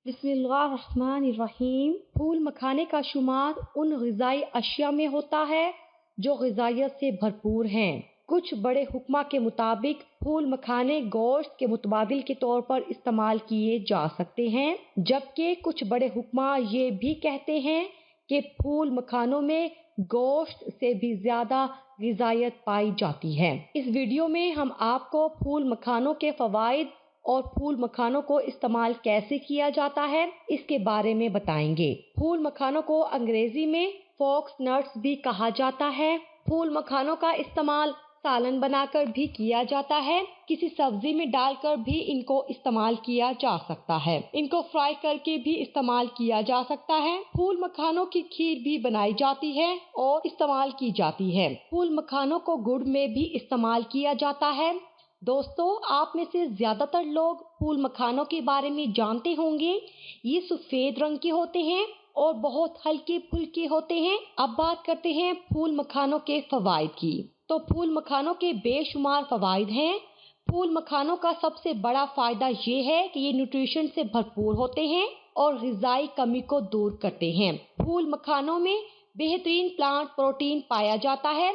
बिस्मिल्लाहिर्रहमानिर्रहीम। फूल मखाने का शुमार उन ग़िज़ाई अशिया में होता है जो ग़िज़ाइयत से भरपूर हैं। कुछ बड़े हुक्मा के मुताबिक फूल मखाने गोश्त के मुतबादिल के तौर पर इस्तेमाल किए जा सकते हैं, जबकि कुछ बड़े हुक्मा ये भी कहते हैं कि फूल मखानों में गोश्त से भी ज़्यादा ग़िज़ाइयत पाई जाती है। इस वीडियो में हम आपको फूल मखानों के फ़वाइद और फूल मखानों को इस्तेमाल कैसे किया जाता है इसके बारे में बताएंगे। फूल मखानों को अंग्रेजी में फॉक्स नट्स भी कहा जाता है। फूल मखानों का इस्तेमाल सालन बनाकर भी किया जाता है। किसी सब्जी में डालकर भी इनको इस्तेमाल किया जा सकता है। इनको फ्राई करके भी इस्तेमाल किया जा सकता है। फूल मखानों की खीर भी बनाई जाती है और इस्तेमाल की जाती है। फूल मखानों को गुड़ में भी इस्तेमाल किया जाता है। दोस्तों, आप में से ज्यादातर लोग फूल मखानों के बारे में जानते होंगे। ये सफेद रंग के होते हैं और बहुत हल्के फुल्के होते हैं। अब बात करते हैं फूल मखानों के फवाइद की। तो फूल मखानों के बेशुमार फवाइद हैं। फूल मखानों का सबसे बड़ा फायदा ये है कि ये न्यूट्रिशन से भरपूर होते हैं और ग़िज़ाई कमी को दूर करते हैं। फूल मखानों में बेहतरीन प्लांट प्रोटीन पाया जाता है।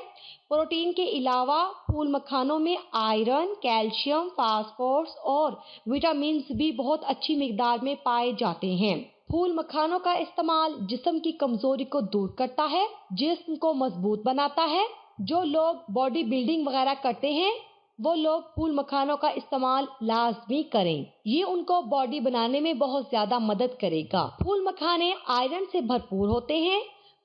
प्रोटीन के अलावा फूल मखानों में आयरन, कैल्शियम, फास्फोरस और विटामिन्स भी बहुत अच्छी मिकदार में पाए जाते हैं। फूल मखानों का इस्तेमाल जिस्म की कमजोरी को दूर करता है, जिस्म को मजबूत बनाता है। जो लोग बॉडी बिल्डिंग वगैरह करते हैं वो लोग फूल मखानों का इस्तेमाल लाजमी करें। ये उनको बॉडी बनाने में बहुत ज्यादा मदद करेगा। फूल मखाने आयरन से भरपूर होते हैं।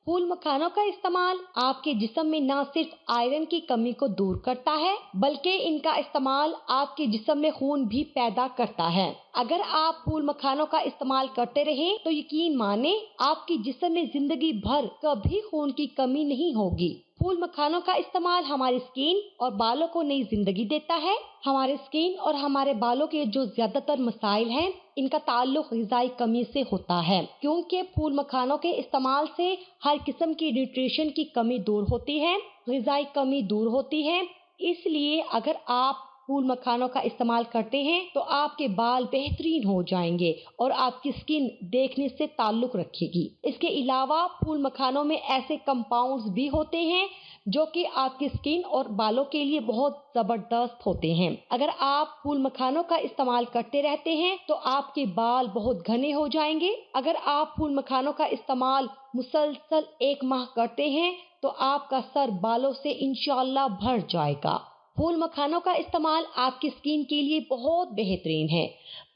फूल मखानों का इस्तेमाल आपके जिस्म में न सिर्फ आयरन की कमी को दूर करता है, बल्कि इनका इस्तेमाल आपके जिस्म में खून भी पैदा करता है। अगर आप फूल मखानों का इस्तेमाल करते रहें तो यकीन माने आपकी जिस्म में जिंदगी भर कभी खून की कमी नहीं होगी। फूल मखानों का इस्तेमाल हमारी स्किन और बालों को नई जिंदगी देता है। हमारे स्किन और हमारे बालों के जो ज्यादातर मसाइल हैं, इनका ताल्लुक ग़िज़ाई कमी से होता है, क्योंकि फूल मखानों के इस्तेमाल से हर किस्म की न्यूट्रिशन की कमी दूर होती है, ग़िज़ाई कमी दूर होती है। इसलिए अगर आप फूल मखानों का इस्तेमाल करते हैं तो आपके बाल बेहतरीन हो जाएंगे और आपकी स्किन देखने से ताल्लुक रखेगी। इसके अलावा फूल मखानों में ऐसे कंपाउंड्स भी होते हैं जो कि आपकी स्किन और बालों के लिए बहुत जबरदस्त होते हैं। अगर आप फूल मखानों का इस्तेमाल करते रहते हैं तो आपके बाल बहुत घने हो जाएंगे। अगर आप फूल मखानों का इस्तेमाल मुसलसल 1 माह करते हैं तो आपका सर बालों से इंशाअल्लाह भर जाएगा। फूल मखानों का इस्तेमाल आपकी स्किन के लिए बहुत बेहतरीन है।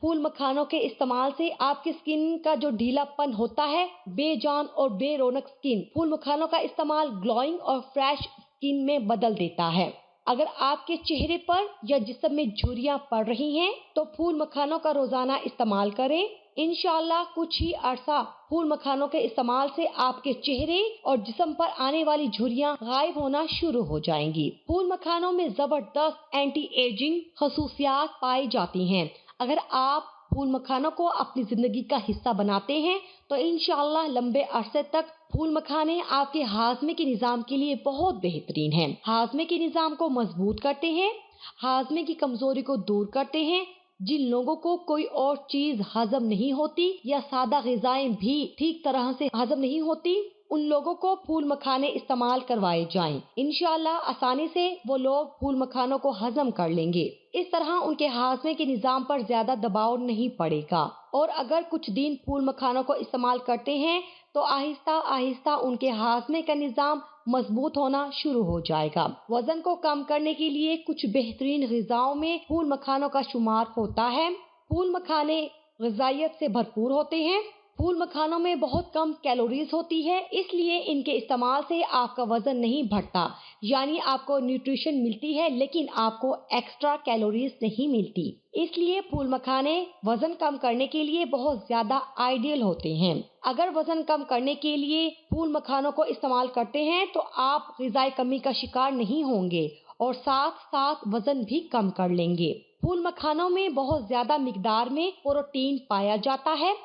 फूल मखानों के इस्तेमाल से आपकी स्किन का जो ढीलापन होता है, बेजान और बेरौनक स्किन, फूल मखानों का इस्तेमाल ग्लोइंग और फ्रेश स्किन में बदल देता है। अगर आपके चेहरे पर या जिस्म में झुर्रियां पड़ रही हैं तो फूल मखानों का रोजाना इस्तेमाल करें। इंशाअल्लाह कुछ ही अरसा फूल मखानों के इस्तेमाल से आपके चेहरे और जिस्म पर आने वाली झुर्रियां गायब होना शुरू हो जाएंगी। फूल मखानों में जबरदस्त एंटी एजिंग खसूसियात पाई जाती हैं। अगर आप फूल मखानों को अपनी जिंदगी का हिस्सा बनाते हैं तो इंशाअल्लाह लंबे अरसे तक फूल मखाने आपके हाजमे के निजाम के लिए बहुत बेहतरीन हैं। हाजमे के निजाम को मजबूत करते हैं, हाजमे की कमजोरी को दूर करते हैं। जिन लोगों को कोई और चीज हजम नहीं होती या सादा ग़िज़ाएं भी ठीक तरह से हजम नहीं होती, उन लोगों को फूल मखाने इस्तेमाल करवाए जाएं। इंशाअल्लाह आसानी से वो लोग फूल मखानों को हजम कर लेंगे। इस तरह उनके हाजमे के निजाम पर ज्यादा दबाव नहीं पड़ेगा। और अगर कुछ दिन फूल मखानों को इस्तेमाल करते हैं तो आहिस्ता आहिस्ता उनके हाजमे का निजाम मजबूत होना शुरू हो जाएगा। वजन को कम करने के लिए कुछ बेहतरीन ग़िज़ाओं में फूल मखानों का शुमार होता है। फूल मखाने ग़िज़ाइयत से भरपूर होते हैं। फूल मखानों में बहुत कम कैलोरीज होती है, इसलिए इनके इस्तेमाल से आपका वजन नहीं बढ़ता, यानी आपको न्यूट्रिशन मिलती है लेकिन आपको एक्स्ट्रा कैलोरीज नहीं मिलती। इसलिए फूल मखाने वजन कम करने के लिए बहुत ज्यादा आइडियल होते हैं। अगर वजन कम करने के लिए फूल मखानों को इस्तेमाल करते हैं तो आप ग़िज़ाई कमी का शिकार नहीं होंगे और साथ साथ वजन भी कम कर लेंगे। फूल मखानों में बहुत ज्यादा मिकदार में प्रोटीन पाया जाता है।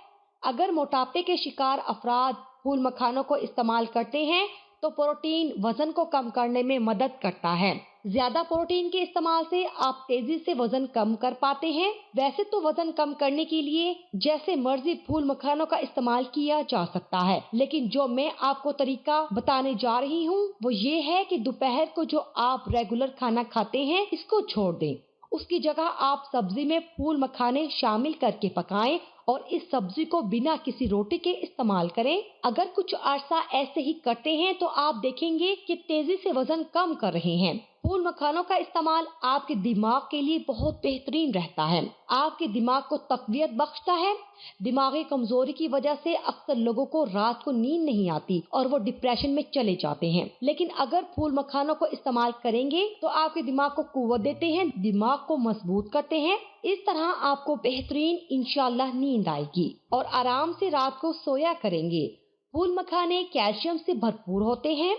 अगर मोटापे के शिकार अफराद फूल मखानों को इस्तेमाल करते हैं तो प्रोटीन वजन को कम करने में मदद करता है। ज्यादा प्रोटीन के इस्तेमाल से आप तेजी से वजन कम कर पाते हैं। वैसे तो वजन कम करने के लिए जैसे मर्जी फूल मखानों का इस्तेमाल किया जा सकता है, लेकिन जो मैं आपको तरीका बताने जा रही हूँ वो ये है कि दोपहर को जो आप रेगुलर खाना खाते हैं इसको छोड़ दें। उसकी जगह आप सब्जी में फूल मखाने शामिल करके पकाएं और इस सब्जी को बिना किसी रोटी के इस्तेमाल करें। अगर कुछ अरसा ऐसे ही करते हैं तो आप देखेंगे कि तेजी से वजन कम कर रहे हैं। फूल मखानों का इस्तेमाल आपके दिमाग के लिए बहुत बेहतरीन रहता है, आपके दिमाग को तकवीत बख्शता है। दिमागी कमजोरी की वजह से अक्सर लोगों को रात को नींद नहीं आती और वो डिप्रेशन में चले जाते हैं, लेकिन अगर फूल मखानों को इस्तेमाल करेंगे तो आपके दिमाग को कुव्वत देते हैं, दिमाग को मजबूत करते हैं। इस तरह आपको बेहतरीन इंशाअल्लाह नींद आएगी और आराम से रात को सोया करेंगे। फूल मखाने कैल्शियम से भरपूर होते हैं।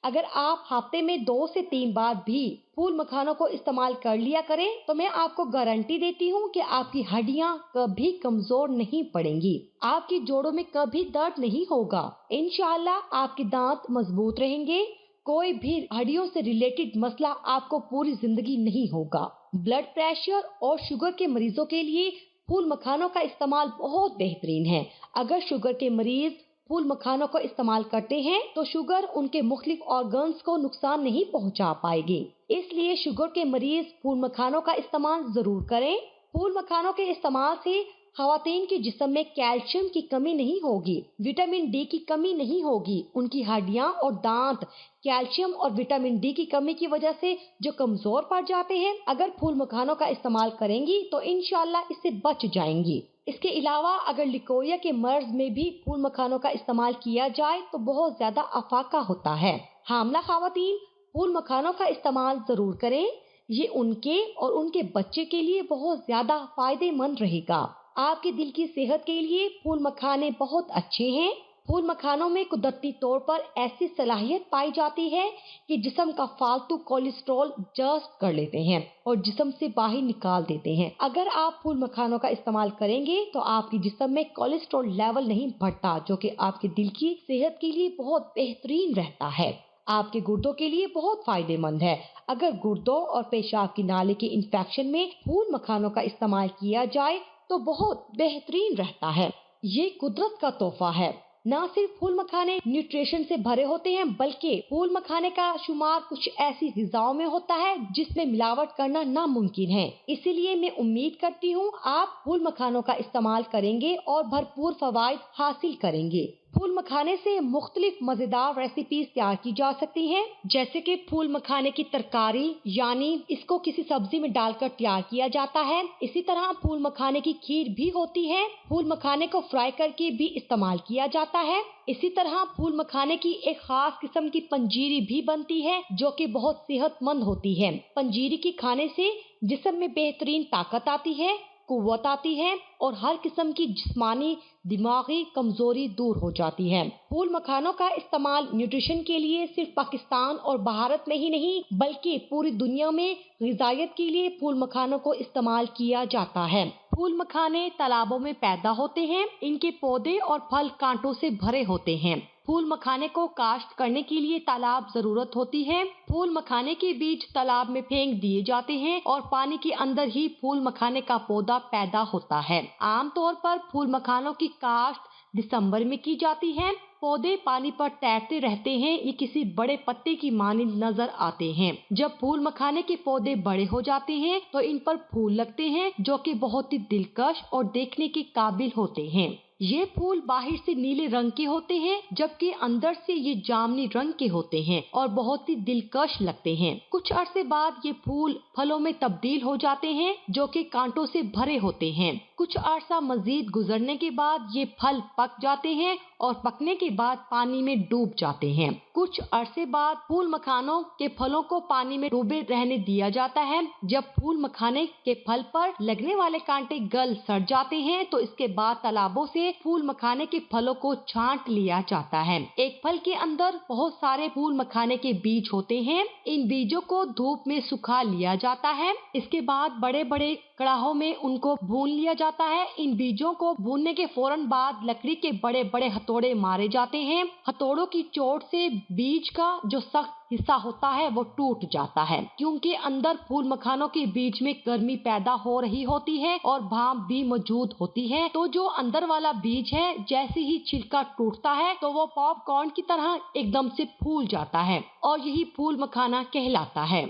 अगर आप हफ्ते में 2 से 3 बार भी फूल मखानों को इस्तेमाल कर लिया करें तो मैं आपको गारंटी देती हूँ कि आपकी हड्डियाँ कभी कमजोर नहीं पड़ेंगी, आपकी जोड़ों में कभी दर्द नहीं होगा। इंशाअल्लाह आपके दांत मजबूत रहेंगे, कोई भी हड्डियों से रिलेटेड मसला आपको पूरी जिंदगी नहीं होगा। ब्लड प्रेशर और शुगर के मरीजों के लिए फूल मखानों का इस्तेमाल बहुत बेहतरीन है। अगर शुगर के मरीज फूल मखानों को इस्तेमाल करते हैं तो शुगर उनके मुख्तलिफ ऑर्गन्स को नुकसान नहीं पहुंचा पाएगी, इसलिए शुगर के मरीज फूल मखानों का इस्तेमाल जरूर करें। फूल मखानों के इस्तेमाल से खवातीन के जिस्म में कैल्शियम की कमी नहीं होगी, विटामिन डी की कमी नहीं होगी। उनकी हड्डियां और दांत कैल्शियम और विटामिन डी की कमी की वजह से जो कमजोर पड़ जाते हैं, अगर फूल मखानों का इस्तेमाल करेंगी तो इंशाअल्लाह इससे बच जाएंगी। इसके अलावा अगर लिकोरिया के मर्ज में भी फूल मखानों का इस्तेमाल किया जाए तो बहुत ज्यादा अफाका होता है। हामला खवातीन फूल मखानों का इस्तेमाल जरूर करें, ये उनके और उनके बच्चे के लिए बहुत ज्यादा फायदेमंद रहेगा। आपके दिल की सेहत के लिए फूल मखाने बहुत अच्छे हैं। फूल मखानों में कुदरती तौर पर ऐसी सलाहियत पाई जाती है कि जिस्म का फालतू कोलेस्ट्रॉल जज़्ब कर लेते हैं और जिस्म से बाहर निकाल देते हैं। अगर आप फूल मखानों का इस्तेमाल करेंगे तो आपके जिस्म में कोलेस्ट्रॉल लेवल नहीं बढ़ता, जो कि आपके दिल की सेहत के लिए बहुत बेहतरीन रहता है। आपके गुर्दों के लिए बहुत फायदेमंद है। अगर गुर्दों और पेशाब की नाली के इंफेक्शन में फूल मखानों का इस्तेमाल किया जाए तो बहुत बेहतरीन रहता है। ये कुदरत का तोहफा है। न सिर्फ फूल मखाने न्यूट्रिशन से भरे होते हैं, बल्कि फूल मखाने का शुमार कुछ ऐसी ग़िज़ाओं में होता है जिसमें मिलावट करना नामुमकिन है। इसीलिए मैं उम्मीद करती हूँ आप फूल मखानों का इस्तेमाल करेंगे और भरपूर फवाइद हासिल करेंगे। फूल मखाने से मुख्तलिफ मजेदार रेसिपीज तैयार की जा सकती हैं, जैसे कि फूल मखाने की तरकारी, यानी इसको किसी सब्जी में डालकर तैयार किया जाता है। इसी तरह फूल मखाने की खीर भी होती है। फूल मखाने को फ्राई करके भी इस्तेमाल किया जाता है। इसी तरह फूल मखाने की एक खास किस्म की पंजीरी भी बनती है जो कि बहुत सेहतमंद होती है। पंजीरी की खाने से जिस्म में बेहतरीन ताकत आती है, कुव्वत आती है और हर किस्म की जिस्मानी दिमागी कमजोरी दूर हो जाती है। फूल मखानों का इस्तेमाल न्यूट्रिशन के लिए सिर्फ पाकिस्तान और भारत में ही नहीं बल्कि पूरी दुनिया में ग़िज़ायत के लिए फूल मखानों को इस्तेमाल किया जाता है। फूल मखाने तालाबों में पैदा होते हैं। इनके पौधे और फल कांटों से भरे होते हैं। फूल मखाने को काश्त करने के लिए तालाब जरूरत होती है। फूल मखाने के बीज तालाब में फेंक दिए जाते हैं और पानी के अंदर ही फूल मखाने का पौधा पैदा होता है। आमतौर पर फूल मखानों की काश्त दिसंबर में की जाती है। पौधे पानी पर तैरते रहते हैं, ये किसी बड़े पत्ते की मानिंद नजर आते हैं। जब फूल मखाने के पौधे बड़े हो जाते हैं तो इन पर फूल लगते हैं जो कि बहुत ही दिलकश और देखने के काबिल होते हैं। ये फूल बाहर से नीले रंग के होते हैं जबकि अंदर से ये जामुनी रंग के होते हैं और बहुत ही दिलकश लगते हैं। कुछ अरसे बाद ये फूल फलों में तब्दील हो जाते हैं जो कि कांटों से भरे होते हैं। कुछ अरसा मजीद गुजरने के बाद ये फल पक जाते हैं और पकने के बाद पानी में डूब जाते हैं। कुछ अरसे बाद फूल मखानों के फलों को पानी में डूबे रहने दिया जाता है। जब फूल मखाने के फल पर लगने वाले कांटे गल सड़ जाते हैं तो इसके बाद तालाबों से फूल मखाने के फलों को छांट लिया जाता है। एक फल के अंदर बहुत सारे फूल मखाने के बीज होते हैं। इन बीजों को धूप में सुखा लिया जाता है। इसके बाद बड़े बड़े कड़ाहों में उनको भून लिया जाता है। इन बीजों को भूनने के फौरन बाद लकड़ी के बड़े बड़े हथौड़े मारे जाते हैं। हथौड़ों की चोट से बीज का जो सख्त हिस्सा होता है वो टूट जाता है, क्योंकि अंदर फूल मखानों के बीज में गर्मी पैदा हो रही होती है और भाप भी मौजूद होती है। तो जो अंदर वाला बीज है, जैसे ही छिलका टूटता है तो वो पॉपकॉर्न की तरह एकदम से फूल जाता है और यही फूल मखाना कहलाता है।